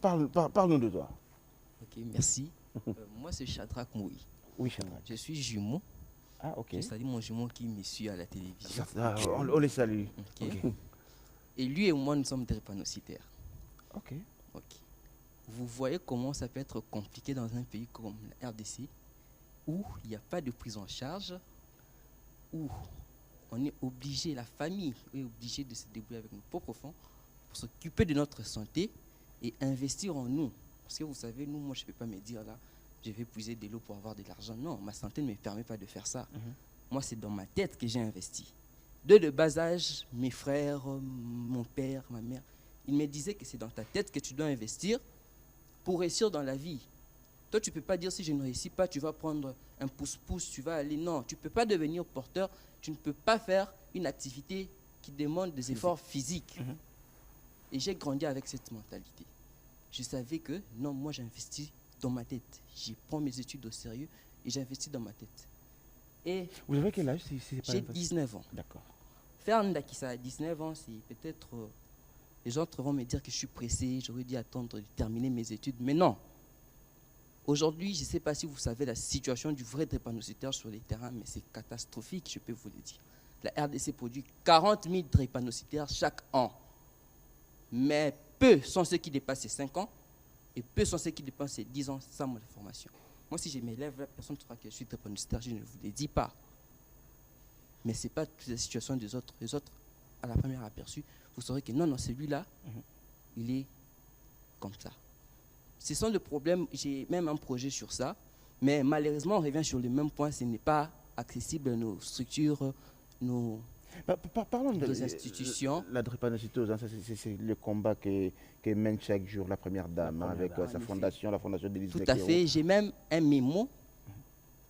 Parle-nous de toi. Ok, merci. Moi, c'est Shadrach Moui. Oui, Shadrach. Je suis jumeau. Ah, ok. Je salue mon jumeau qui me suit à la télévision. On les salue. Ok. Et lui et moi, nous sommes drépanocytaires. Ok. Ok. Vous voyez comment ça peut être compliqué dans un pays comme la RDC, où il n'y a pas de prise en charge, où on est obligé, la famille est obligée de se débrouiller avec nos propres fonds pour s'occuper de notre santé et investir en nous. Parce que vous savez, nous, moi, je ne peux pas me dire là, je vais puiser de l'eau pour avoir de l'argent. Non, ma santé ne me permet pas de faire ça. Moi, c'est dans ma tête que j'ai investi. Dès le bas âge, mes frères, mon père, ma mère, ils me disaient que c'est dans ta tête que tu dois investir pour réussir dans la vie. Toi, tu ne peux pas dire si je ne réussis pas, tu vas prendre un pouce-pouce, tu vas aller. Non, tu ne peux pas devenir porteur, tu ne peux pas faire une activité qui demande des efforts physiques. Et j'ai grandi avec cette mentalité. Je savais que non, moi j'investis dans ma tête. Je prends mes études au sérieux et j'investis dans ma tête. Et vous avez quel âge j'ai 19 ans. D'accord. Faire Ndakisa à 19 ans, c'est peut-être... les autres vont me dire que je suis pressé, j'aurais dû attendre de terminer mes études. Mais non. Aujourd'hui, je ne sais pas si vous savez la situation du vrai drépanocytaire sur les terrains, mais c'est catastrophique, je peux vous le dire. La RDC produit 40 000 drépanocytaires chaque an. Mais peu sont ceux qui dépassent les 5 ans et peu sont ceux qui dépassent les 10 ans sans mon formation. Moi, si je m'élève, la personne trouvera que je suis drépanocytaire, je ne vous le dis pas. Mais ce n'est pas toute la situation des autres. Les autres, à la première aperçu, vous saurez que non, non, celui-là, il est comme ça. Ce sont des problèmes, j'ai même un projet sur ça, mais malheureusement, on revient sur le même point, ce n'est pas accessible à nos structures, nos institutions. La drépanocytose, hein, c'est le combat que mène chaque jour la première dame, avec sa fondation, la fondation d'Élise Tout à fait, j'ai même un mémo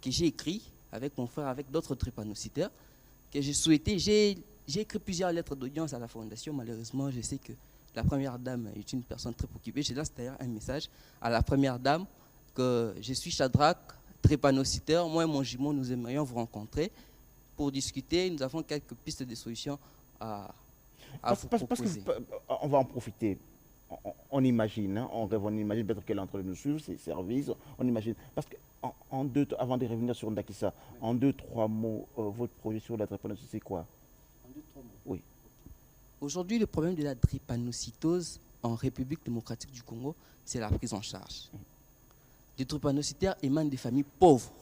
que j'ai écrit avec mon frère, avec d'autres drépanocytaires, que j'ai souhaité, j'ai écrit plusieurs lettres d'audience à la fondation. Malheureusement, je sais que la première dame est une personne très occupée. Je lance d'ailleurs un message à la première dame que je suis Shadrach, drépanocytaire. Moi et mon jumeau, nous aimerions vous rencontrer pour discuter. Nous avons quelques pistes de solutions à vous proposer. On va en profiter. On imagine, hein, on rêve, on imagine peut-être qu'elle est en train de nous suivre, ses services, on imagine. Parce que, avant de revenir sur Ndakisa, en 2-3 mots, votre projet sur la drépanocytose, c'est quoi? En 2-3 mots. Oui. Aujourd'hui, le problème de la drépanocytose en République démocratique du Congo, c'est la prise en charge. Les drépanocytaires émanent des familles pauvres.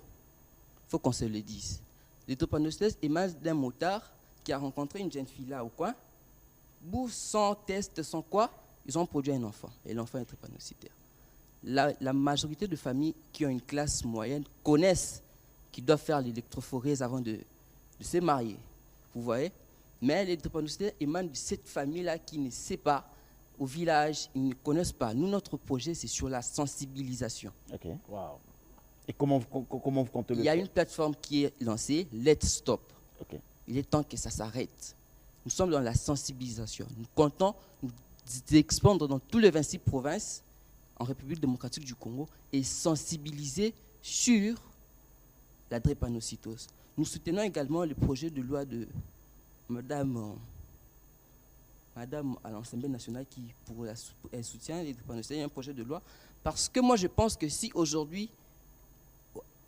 Il faut qu'on se le dise. Les drépanocytaires émanent d'un motard qui a rencontré une jeune fille là au coin. Bout, sans test, sans quoi, ils ont produit un enfant. Et l'enfant est drépanocytaire. La majorité de familles qui ont une classe moyenne connaissent qu'ils doivent faire l'électrophorèse avant de se marier. Vous voyez? Mais les drépanocytaires émanent de cette famille-là qui ne sait pas, au village, ils ne connaissent pas. Nous, notre projet, c'est sur la sensibilisation. Ok. Wow. Et comment vous comptez le faire? Il y a une plateforme qui est lancée, Let's Stop. Okay. Il est temps que ça s'arrête. Nous sommes dans la sensibilisation. Nous comptons nous expandre dans tous les 26 provinces en République démocratique du Congo et sensibiliser sur la drépanocytose. Nous soutenons également le projet de loi de Madame à l'Assemblée nationale qui elle soutient les drépanocytaires. Il y a un projet de loi parce que moi je pense que si aujourd'hui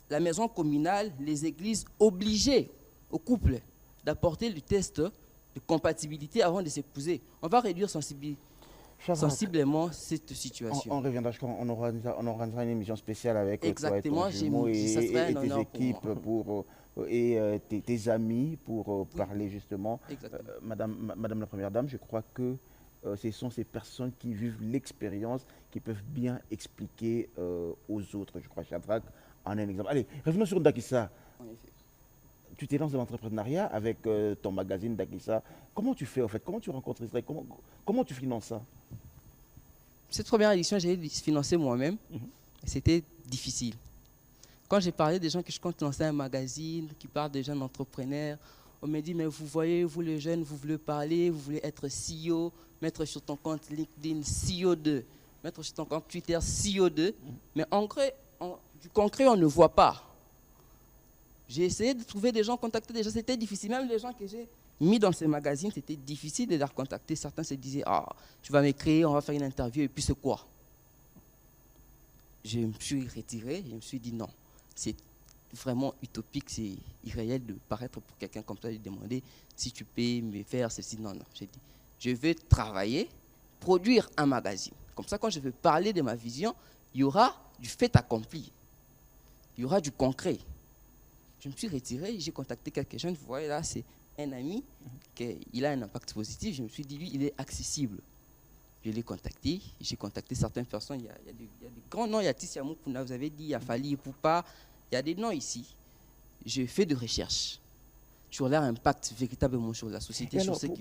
la maison communale, les églises obligeaient aux couples d'apporter le test de compatibilité avant de s'épouser, on va réduire sensiblement cette situation. On reviendra, on aura une émission spéciale avec exactement, toi et tes équipes et tes amis pour parler justement. Madame la Première Dame, je crois que ce sont ces personnes qui vivent l'expérience, qui peuvent bien expliquer aux autres. Je crois Shadrach en est un exemple. Allez, revenons sur Ndakisa. Tu te lances dans l'entrepreneuriat avec ton magazine Ndakisa. Comment tu fais en fait? Comment tu rencontres Israël? Comment tu finances ça? Cette première édition, j'ai financé moi-même. C'était difficile. Quand j'ai parlé des gens que je compte lancer un magazine, qui parlent des jeunes entrepreneurs, on me dit, mais vous voyez, vous les jeunes, vous voulez parler, vous voulez être CEO, mettre sur ton compte LinkedIn CEO2, mettre sur ton compte Twitter CEO2. Mais du concret, on ne voit pas. J'ai essayé de trouver des gens, contacter des gens, c'était difficile. Même les gens que j'ai mis dans ces magazines, c'était difficile de les contacter. Certains se disaient, ah, tu vas m'écrire, on va faire une interview, et puis c'est quoi? je me suis retiré, je me suis dit non, c'est vraiment utopique, c'est irréel de paraître pour quelqu'un comme ça et de demander si tu peux me faire ceci. Non, non, j'ai dit, je veux travailler, produire un magazine. Comme ça, quand je veux parler de ma vision, il y aura du fait accompli, il y aura du concret. Je me suis retiré, j'ai contacté quelqu'un, vous voyez là, c'est un ami, il a un impact positif, je me suis dit, lui, il est accessible. Je l'ai contacté, j'ai contacté certaines personnes, il y a des grands noms, il y a Tissia Moukouna, vous avez dit, il y a Fali Poupa, il y a des noms ici. Je fais des recherches sur leur impact véritablement sur la société, sur ce qu'ils